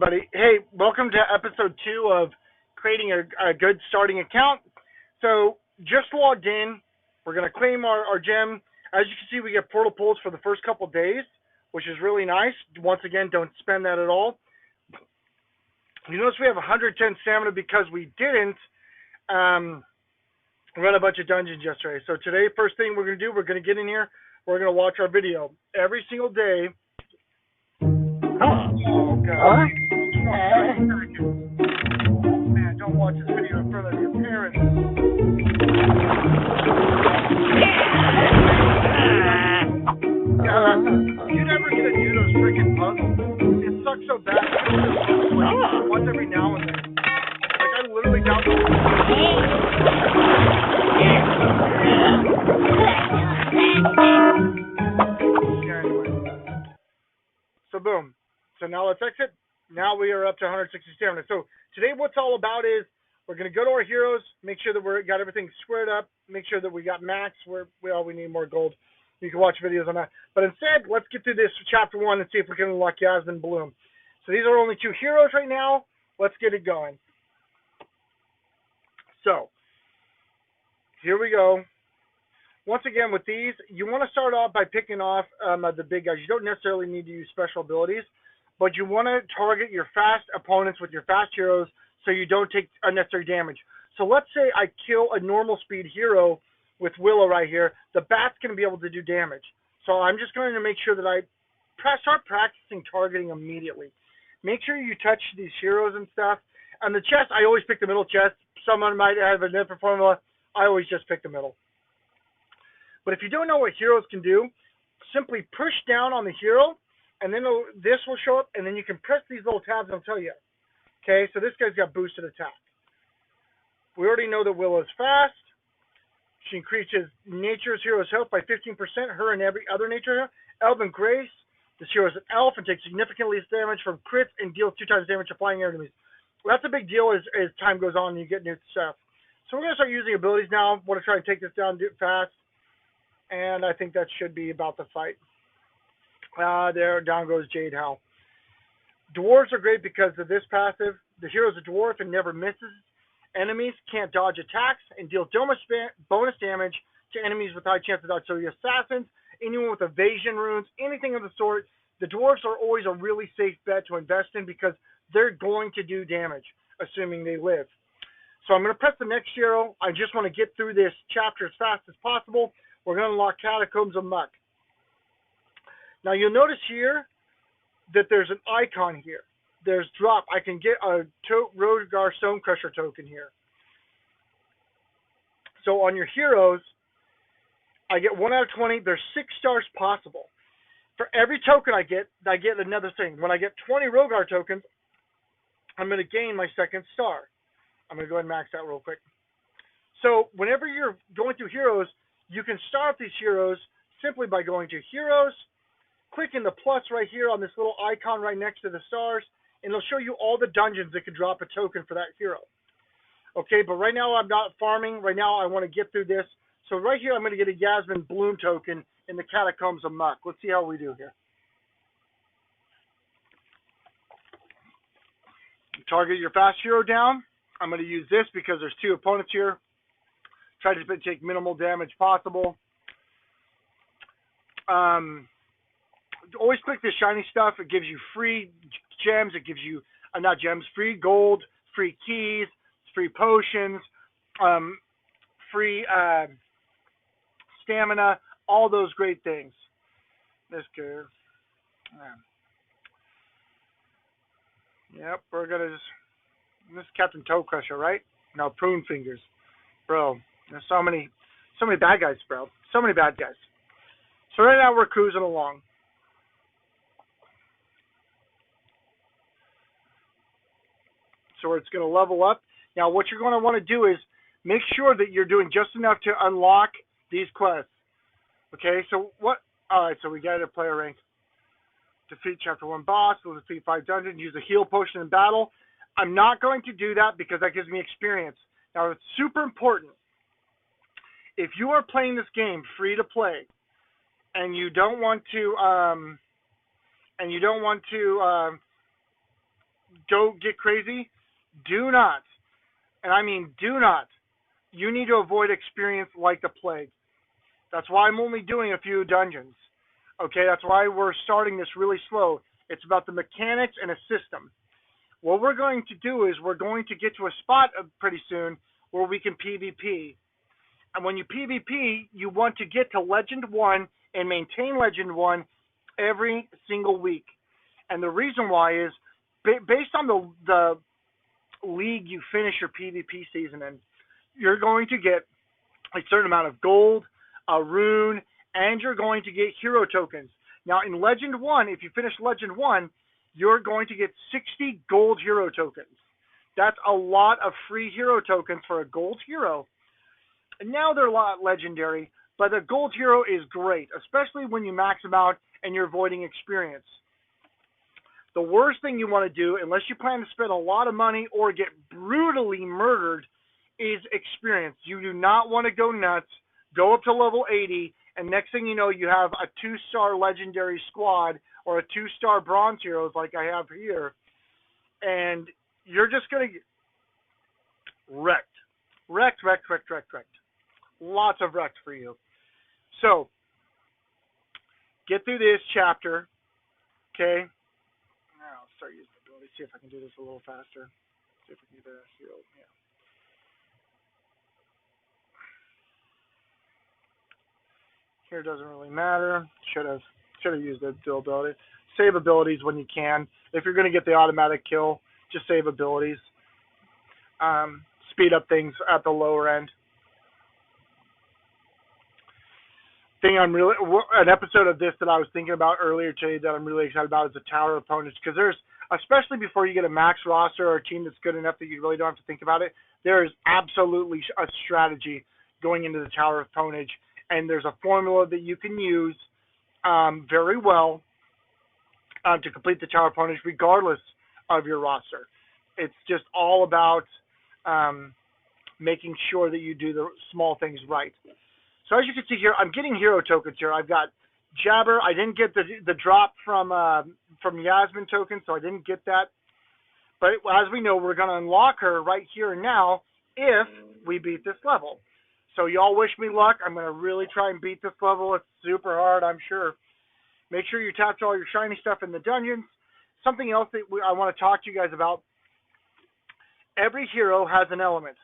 everybody. Hey, welcome to episode 2 of creating a good starting account. So, just logged in. We're going to claim our gem. As you can see, we get portal pulls for the first couple days, which is really nice. Once again, don't spend that at all. You notice we have 110 stamina because we didn't run a bunch of dungeons yesterday. So today, first thing we're going to do, we're going to get in here. We're going to watch our video every single day. Oh, God. Man, don't watch this video in front of your parents. You never get to do those freaking puzzles. It sucks so bad. Like, once every now and then. Like, I literally download anyway. So, boom. So now let's exit. Now we are up to 160 stamina. So today what's all about is we're going to go to our heroes, make sure that we got everything squared up, make sure that we got max. We need more gold. You can watch videos on that. But instead, let's get through this chapter 1 and see if we can unlock Yasmin Bloom. So these are only 2 heroes right now. Let's get it going. So here we go. Once again, with these, you want to start off by picking off the big guys. You don't necessarily need to use special abilities, but you want to target your fast opponents with your fast heroes so you don't take unnecessary damage. So let's say I kill a normal speed hero with Willow right here. The bat's going to be able to do damage. So I'm just going to make sure that I start practicing targeting immediately. Make sure you touch these heroes and stuff. On the chest, I always pick the middle chest. Someone might have a different formula. I always just pick the middle. But if you don't know what heroes can do, simply push down on the hero, and then this will show up, and then you can press these little tabs and it'll tell you. Okay, so this guy's got boosted attack. We already know that Willow's fast. She increases nature's hero's health by 15%, her and every other nature hero. Elven Grace. This hero is an elf and takes significantly less damage from crits and deals 2 times damage to flying enemies. Well, that's a big deal as time goes on and you get new stuff. So we're going to start using abilities now. I want to try and take this down fast. And I think that should be about the fight. There, down goes Jade Howe. Dwarves are great because of this passive. The hero's a dwarf and never misses. Enemies can't dodge attacks and deal bonus damage to enemies with high chance of dodge. So your assassins, anyone with evasion runes, anything of the sort, the dwarves are always a really safe bet to invest in because they're going to do damage, assuming they live. So I'm going to press the next hero. I just want to get through this chapter as fast as possible. We're going to unlock Catacombs of Muck. Now you'll notice here that there's an icon here. There's drop. I can get a Roadgar Stonecrusher token here. So on your heroes, I get 1 out of 20. There's 6 stars possible. For every token I get another thing. When I get 20 Roadgar tokens, I'm going to gain my 2nd star. I'm going to go ahead and max that real quick. So whenever you're going through heroes, you can start these heroes simply by going to Heroes, clicking the plus right here on this little icon right next to the stars, and it'll show you all the dungeons that could drop a token for that hero. Okay, but right now I'm not farming. Right now I want to get through this. So right here I'm going to get a Yasmin Bloom token in the Catacombs of Muck. Let's see how we do here. Target your fast hero down. I'm going to use this because there's 2 opponents here. Try to take minimal damage possible. Always click the shiny stuff. It gives you free gems. It gives you, not gems, free gold, free keys, free potions, free stamina, all those great things. Let's go. Yep, we're going to just, this is Captain Toe Crusher, right? No, Prune Fingers. Bro. There's so many bad guys, bro. So many bad guys. So right now we're cruising along. So it's going to level up. Now what you're going to want to do is make sure that you're doing just enough to unlock these quests. Okay, so what? Alright, so we got a player rank. Defeat chapter 1 boss. We'll defeat 5 dungeons. Use a heal potion in battle. I'm not going to do that because that gives me experience. Now it's super important. If you are playing this game free to play, and you don't want to don't get crazy. Do not, and I mean do not. You need to avoid experience like the plague. That's why I'm only doing a few dungeons. Okay, that's why we're starting this really slow. It's about the mechanics and a system. What we're going to do is we're going to get to a spot pretty soon where we can PvP. And when you PvP, you want to get to Legend 1 and maintain Legend 1 every single week. And the reason why is based on the league you finish your PvP season in, you're going to get a certain amount of gold, a rune, and you're going to get hero tokens. Now, in Legend 1, if you finish Legend 1, you're going to get 60 gold hero tokens. That's a lot of free hero tokens for a gold hero. And now they're a lot legendary, but a gold hero is great, especially when you max them out and you're avoiding experience. The worst thing you want to do, unless you plan to spend a lot of money or get brutally murdered, is experience. You do not want to go nuts, go up to level 80, and next thing you know, you have a 2-star legendary squad or a 2-star bronze heroes like I have here, and you're just going to get wrecked. Wrecked. Lots of wrecked for you. So, get through this chapter, okay? Now, I'll start using the ability. See if I can do this a little faster. See if we can do this. Yeah. Here doesn't really matter. Should have used the dual ability. Save abilities when you can. If you're going to get the automatic kill, just save abilities. Speed up things at the lower end. An episode of this that I was thinking about earlier today that I'm really excited about is the Tower of Ponage, because there's, especially before you get a max roster or a team that's good enough that you really don't have to think about it, there is absolutely a strategy going into the Tower of Ponage, and there's a formula that you can use very well to complete the Tower of Ponage regardless of your roster. It's just all about making sure that you do the small things right. So as you can see here, I'm getting hero tokens here. I've got Jabber. I didn't get the drop from Yasmin token, so I didn't get that. But as we know, we're going to unlock her right here and now if we beat this level. So y'all wish me luck. I'm going to really try and beat this level. It's super hard, I'm sure. Make sure you tapped all your shiny stuff in the dungeons. Something else that I want to talk to you guys about. Every hero has an element.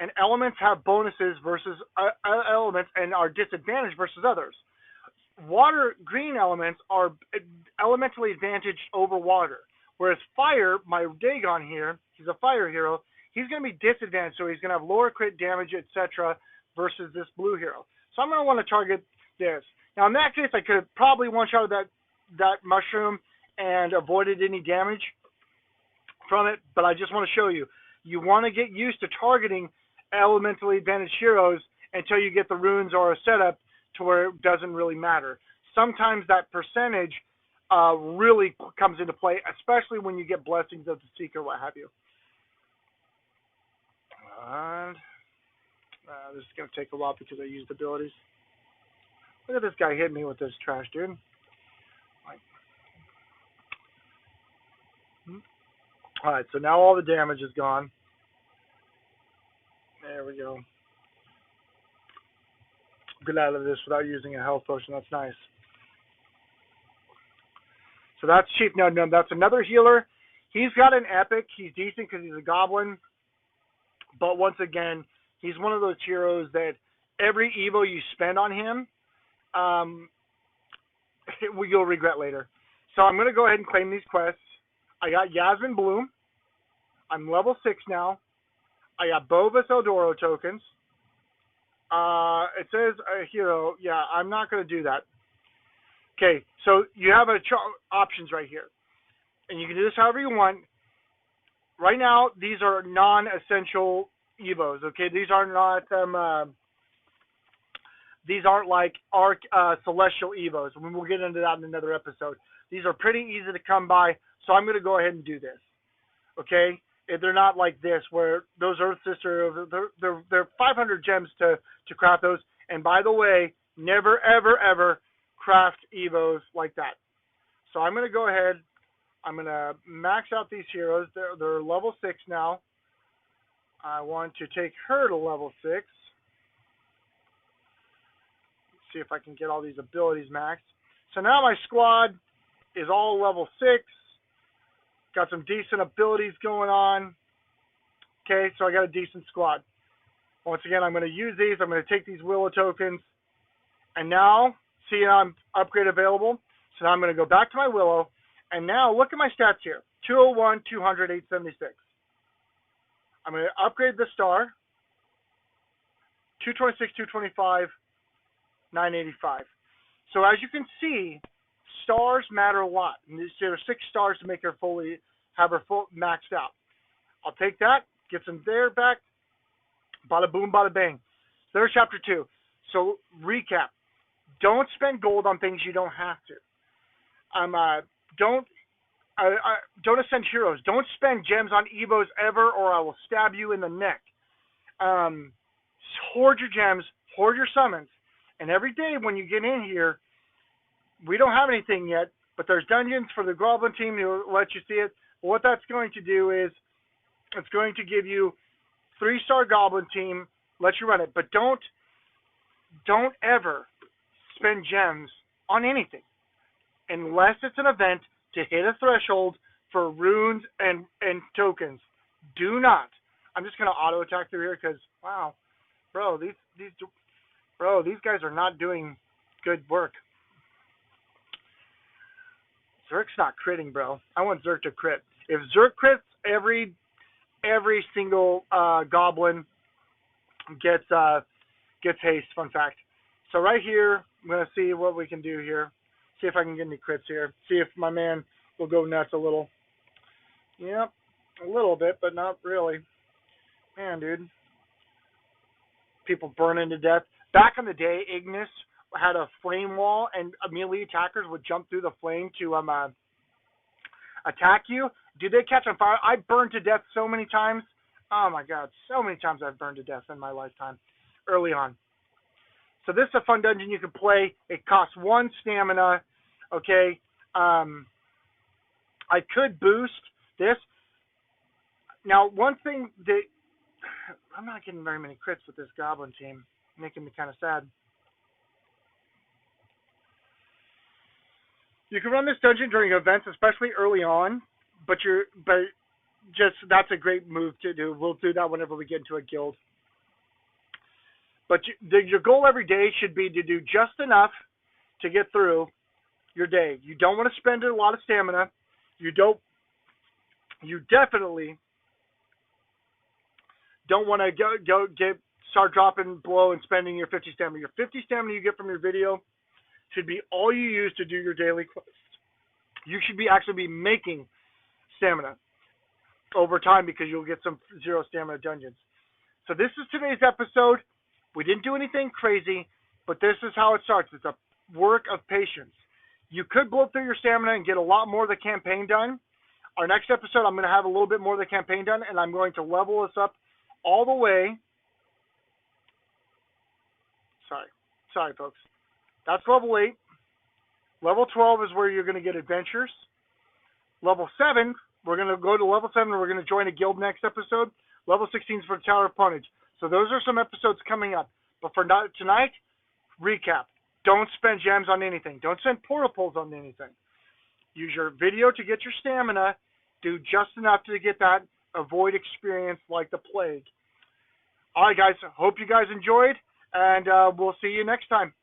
And elements have bonuses versus elements and are disadvantaged versus others. Green elements are elementally advantaged over water. Whereas fire, my Dagon here, he's a fire hero, he's going to be disadvantaged, so he's going to have lower crit damage, etc., versus this blue hero. So I'm going to want to target this. Now, in that case, I could have probably one-shot that mushroom and avoided any damage from it, but I just want to show you. You want to get used to targeting elementally advantaged heroes until you get the runes or a setup to where it doesn't really matter. Sometimes that percentage really comes into play, especially when you get blessings of the Seeker, what have you. And this is going to take a while because I used abilities. Look at this guy hitting me with this trash, dude. Alright, so now all the damage is gone. There we go. Get out of this without using a health potion. That's nice. So that's Chief Num Num. That's another healer. He's got an epic. He's decent because he's a goblin. But once again, he's one of those heroes that every Evo you spend on him, you'll regret later. So I'm going to go ahead and claim these quests. I got Yasmin Bloom. I'm level 6 now. I got Bovis Eldoro tokens. It says a hero. Yeah, I'm not going to do that. Okay, so you have options right here. And you can do this however you want. Right now, these are non-essential Evos, okay? These are not, these aren't like Arc Celestial Evos. We'll get into that in another episode. These are pretty easy to come by, so I'm going to go ahead and do this, okay? They're not like this, where those Earth Sister, they're 500 gems to craft those. And by the way, never, ever, ever craft Evos like that. So I'm going to go ahead I'm going to max out these heroes. They're level 6 now. I want to take her to level 6. See if I can get all these abilities maxed. So now my squad is all level 6. Got some decent abilities going on. Okay, so I got a decent squad. Once again, I'm going to use these. I'm going to take these Willow tokens. And now, see, I'm upgrade available. So now I'm going to go back to my Willow. And now, look at my stats here. 201, 200, 876. I'm going to upgrade the star. 226, 225, 985. So as you can see, stars matter a lot. And there are 6 stars to make her have her full maxed out. I'll take that, get some there back. Bada boom, bada bang. There's chapter 2. So recap: don't spend gold on things you don't have to. Don't ascend heroes. Don't spend gems on Evos ever, or I will stab you in the neck. Hoard your gems, hoard your summons, and every day when you get in here, we don't have anything yet, but there's dungeons for the Goblin team who will let you see it. What that's going to do is it's going to give you 3-star Goblin team, let you run it, but don't ever spend gems on anything unless it's an event to hit a threshold for runes and tokens. Do not. I'm just gonna auto attack through here because wow, bro, these guys are not doing good work. Zerk's not critting, bro. I want Zerk to crit. If Zerk crits, every single goblin gets haste. Fun fact. So right here, I'm gonna see what we can do here. See if I can get any crits here. See if my man will go nuts a little. Yep, a little bit, but not really. Man, dude. People burning to death. Back in the day, Ignis had a flame wall, and melee attackers would jump through the flame to attack you. Did they catch on fire? I burned to death so many times. Oh my god, so many times I've burned to death in my lifetime, early on. So this is a fun dungeon you can play. It costs 1 stamina. Okay. I could boost this. Now, one thing that I'm not getting very many crits with this Goblin team, making me kind of sad. You can run this dungeon during events, especially early on, but that's a great move to do. We'll do that whenever we get into a guild. But your goal every day should be to do just enough to get through your day. You don't want to spend a lot of stamina. You definitely don't want to start dropping below and spending your 50 stamina. Your 50 stamina you get from your video should be all you use to do your daily quest. You should actually be making stamina over time because you'll get some 0 stamina dungeons. So this is today's episode. We didn't do anything crazy, but this is how it starts. It's a work of patience. You could blow through your stamina and get a lot more of the campaign done. Our next episode, I'm going to have a little bit more of the campaign done, and I'm going to level this up all the way. Sorry, folks. That's level 8. Level 12 is where you're going to get adventures. Level 7, we're going to go to level 7, and we're going to join a guild next episode. Level 16 is for Tower of Ponage. So those are some episodes coming up. But for tonight, recap. Don't spend gems on anything. Don't spend portal pulls on anything. Use your video to get your stamina. Do just enough to get that. Avoid experience like the plague. All right, guys. Hope you guys enjoyed, and we'll see you next time.